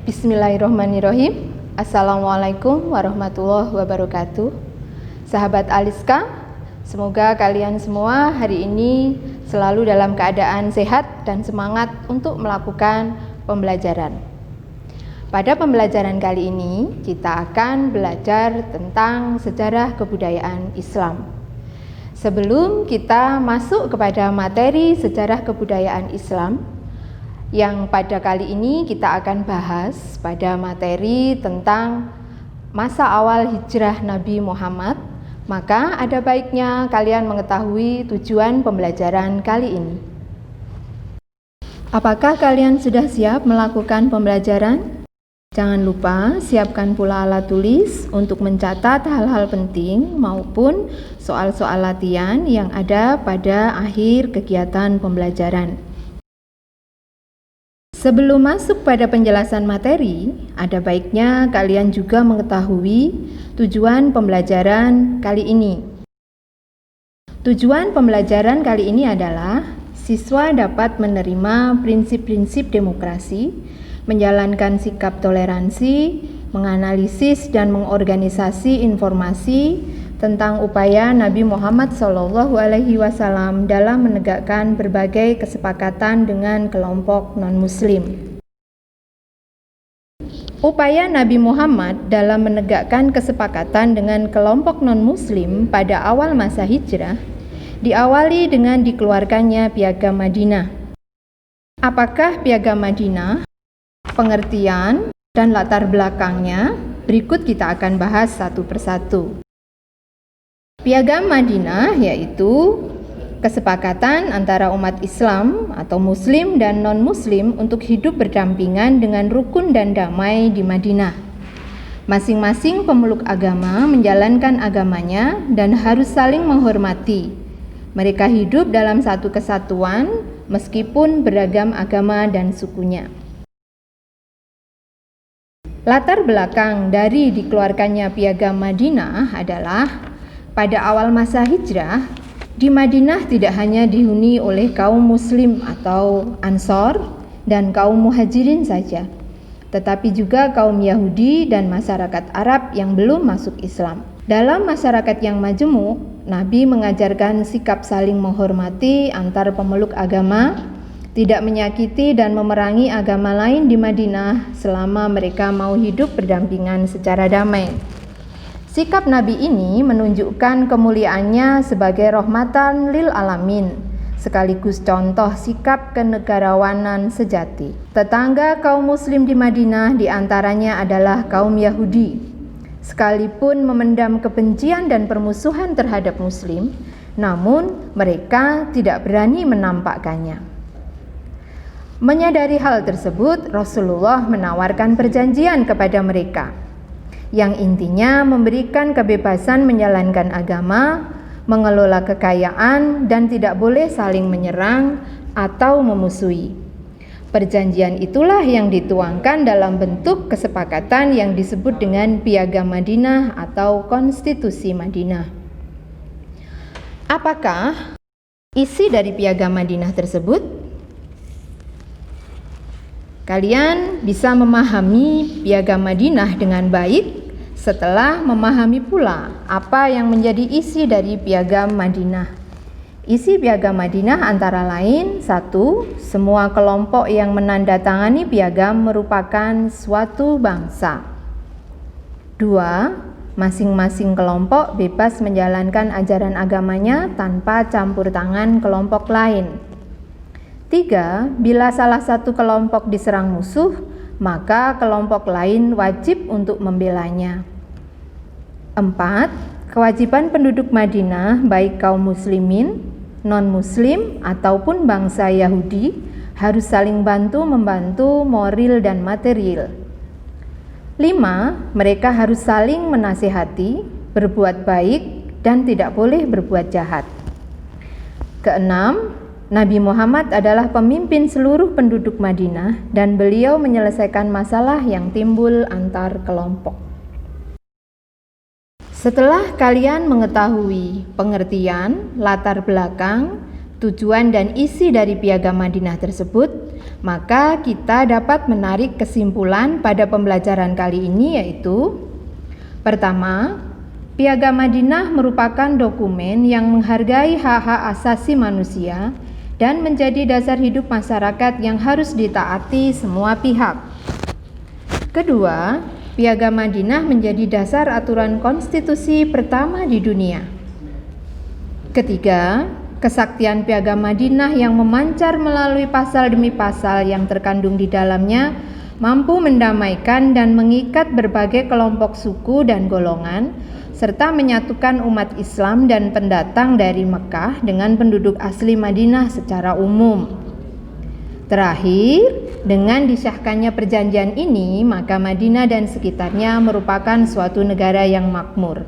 Bismillahirrahmanirrahim. Assalamualaikum warahmatullahi wabarakatuh. Sahabat Aliska, semoga kalian semua hari ini selalu dalam keadaan sehat dan semangat untuk melakukan pembelajaran. Pada pembelajaran kali ini, kita akan belajar tentang sejarah kebudayaan Islam. Sebelum kita masuk kepada materi sejarah kebudayaan Islam, yang pada kali ini kita akan bahas pada materi tentang masa awal hijrah Nabi Muhammad, maka ada baiknya kalian mengetahui tujuan pembelajaran kali ini. Apakah kalian sudah siap melakukan pembelajaran? Jangan lupa siapkan pula alat tulis untuk mencatat hal-hal penting maupun soal-soal latihan yang ada pada akhir kegiatan pembelajaran. Sebelum masuk pada penjelasan materi, ada baiknya kalian juga mengetahui tujuan pembelajaran kali ini. Tujuan pembelajaran kali ini adalah siswa dapat menerima prinsip-prinsip demokrasi, menjalankan sikap toleransi, menganalisis dan mengorganisasi informasi tentang upaya Nabi Muhammad SAW dalam menegakkan berbagai kesepakatan dengan kelompok non-Muslim. Upaya Nabi Muhammad dalam menegakkan kesepakatan dengan kelompok non-Muslim pada awal masa hijrah diawali dengan dikeluarkannya Piagam Madinah. Apakah Piagam Madinah? Pengertian dan latar belakangnya berikut kita akan bahas satu persatu. Piagam Madinah yaitu kesepakatan antara umat Islam atau Muslim dan non-Muslim untuk hidup berdampingan dengan rukun dan damai di Madinah. Masing-masing pemeluk agama menjalankan agamanya dan harus saling menghormati. Mereka hidup dalam satu kesatuan meskipun beragam agama dan sukunya. Latar belakang dari dikeluarkannya Piagam Madinah adalah pada awal masa hijrah, di Madinah tidak hanya dihuni oleh kaum Muslim atau Ansor dan kaum Muhajirin saja, tetapi juga kaum Yahudi dan masyarakat Arab yang belum masuk Islam. Dalam masyarakat yang majemuk, Nabi mengajarkan sikap saling menghormati antar pemeluk agama, tidak menyakiti dan memerangi agama lain di Madinah selama mereka mau hidup berdampingan secara damai. Sikap Nabi ini menunjukkan kemuliaannya sebagai rahmatan lil alamin, sekaligus contoh sikap kenegarawanan sejati. Tetangga kaum Muslim di Madinah diantaranya adalah kaum Yahudi. Sekalipun memendam kebencian dan permusuhan terhadap Muslim, namun mereka tidak berani menampakkannya. Menyadari hal tersebut, Rasulullah menawarkan perjanjian kepada mereka, yang intinya memberikan kebebasan menjalankan agama, mengelola kekayaan, dan tidak boleh saling menyerang atau memusuhi. Perjanjian itulah yang dituangkan dalam bentuk kesepakatan yang disebut dengan Piagam Madinah atau Konstitusi Madinah. Apakah isi dari Piagam Madinah tersebut? Kalian bisa memahami Piagam Madinah dengan baik setelah memahami pula apa yang menjadi isi dari Piagam Madinah. Isi Piagam Madinah antara lain: 1. Semua kelompok yang menandatangani piagam merupakan suatu bangsa. 2. Masing-masing kelompok bebas menjalankan ajaran agamanya tanpa campur tangan kelompok lain. 3. Bila salah satu kelompok diserang musuh, maka kelompok lain wajib untuk membelanya. 4. Kewajiban penduduk Madinah, baik kaum muslimin, non-muslim, ataupun bangsa Yahudi, harus saling bantu-membantu moral dan material. 5. Mereka harus saling menasihati, berbuat baik, dan tidak boleh berbuat jahat. 6. Nabi Muhammad adalah pemimpin seluruh penduduk Madinah dan beliau menyelesaikan masalah yang timbul antar kelompok. Setelah kalian mengetahui pengertian, latar belakang, tujuan dan isi dari Piagam Madinah tersebut, maka kita dapat menarik kesimpulan pada pembelajaran kali ini, yaitu pertama, Piagam Madinah merupakan dokumen yang menghargai hak-hak asasi manusia dan menjadi dasar hidup masyarakat yang harus ditaati semua pihak. Kedua, Piagam Madinah menjadi dasar aturan konstitusi pertama di dunia. Ketiga, kesaktian Piagam Madinah yang memancar melalui pasal demi pasal yang terkandung di dalamnya mampu mendamaikan dan mengikat berbagai kelompok suku dan golongan, serta menyatukan umat Islam dan pendatang dari Mekah dengan penduduk asli Madinah secara umum. Terakhir, dengan disahkannya perjanjian ini, maka Madinah dan sekitarnya merupakan suatu negara yang makmur.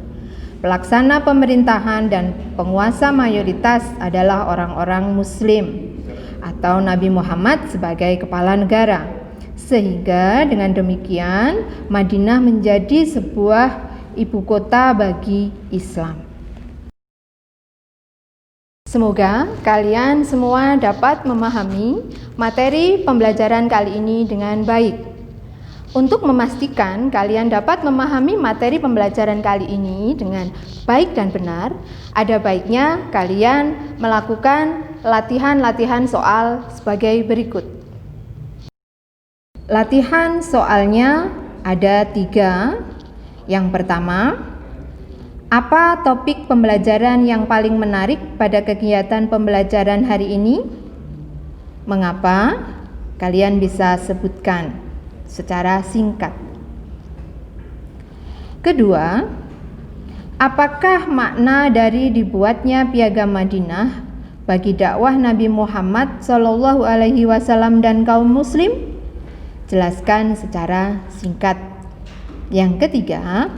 Pelaksana pemerintahan dan penguasa mayoritas adalah orang-orang Muslim atau Nabi Muhammad sebagai kepala negara. Sehingga dengan demikian, Madinah menjadi sebuah ibu kota bagi Islam. Semoga kalian semua dapat memahami materi pembelajaran kali ini dengan baik. Untuk memastikan kalian dapat memahami materi pembelajaran kali ini dengan baik dan benar, ada baiknya kalian melakukan latihan-latihan soal sebagai berikut. Latihan soalnya ada 3. Yang pertama, apa topik pembelajaran yang paling menarik pada kegiatan pembelajaran hari ini? Mengapa? Kalian bisa sebutkan secara singkat. Kedua, apakah makna dari dibuatnya Piagam Madinah bagi dakwah Nabi Muhammad SAW dan kaum muslim? Jelaskan secara singkat. Yang ketiga,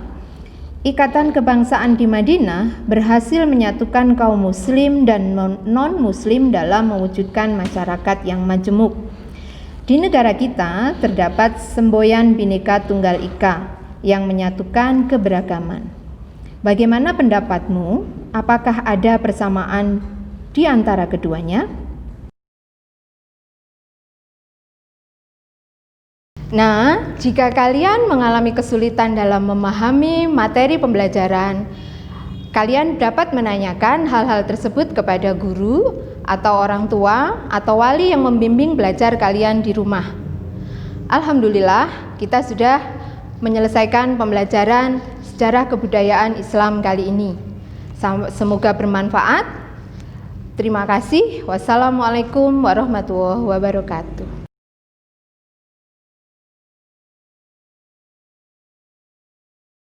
Ikatan Kebangsaan di Madinah berhasil menyatukan kaum muslim dan non-muslim dalam mewujudkan masyarakat yang majemuk. Di negara kita terdapat semboyan Bhinneka Tunggal Ika yang menyatukan keberagaman. Bagaimana pendapatmu? Apakah ada persamaan di antara keduanya? Nah, jika kalian mengalami kesulitan dalam memahami materi pembelajaran, kalian dapat menanyakan hal-hal tersebut kepada guru atau orang tua atau wali yang membimbing belajar kalian di rumah. Alhamdulillah, kita sudah menyelesaikan pembelajaran sejarah kebudayaan Islam kali ini. Semoga bermanfaat. Terima kasih. Wassalamualaikum warahmatullahi wabarakatuh.